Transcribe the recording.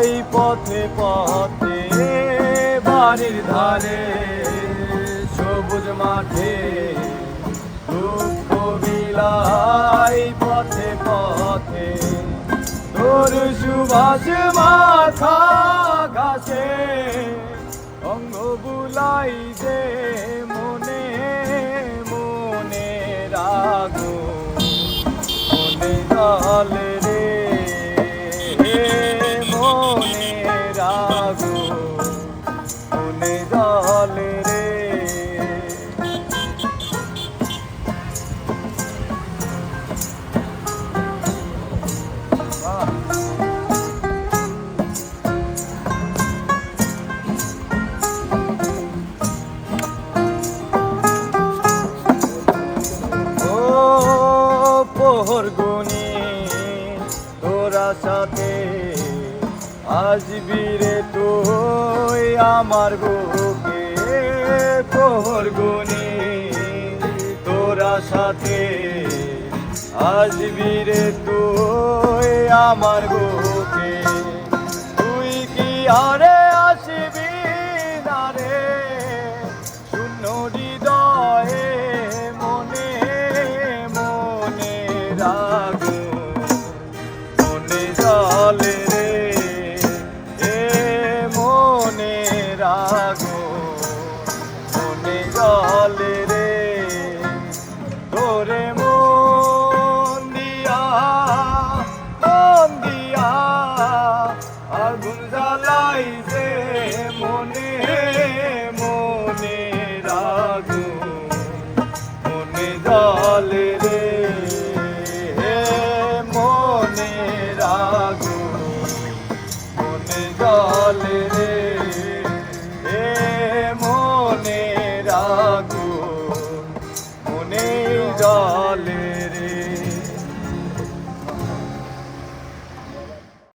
বিলাই পথে পথে বাড়ির ধারে সবুজ মাঠে দুঃখ বিলাই পথে পথে তোর সুবাস মাথা ঘাসে অঙ্গ বুলাই যে মনে মনে রাগো মনে জলে রে মনে রাগো মনে জলে রে প্রহর গুনি তোরা সাথে আসবি রে তুই আমার বুকে প্রহর গুনি তোরা সাথে আসবি রে তুই আমার বুকে তুই কি আরে আসবি না রে শূন্য হৃদয়ে মনে মনে রাগো মনে জলে রে এ মনে রাগো মনে জলে রে তোরে মন দিয়া আগুন জ্বালাই যে মনে মনে রাগো মনে জলে রে মনে রাগো মনে জলে রে মনে রাগো মনে জলে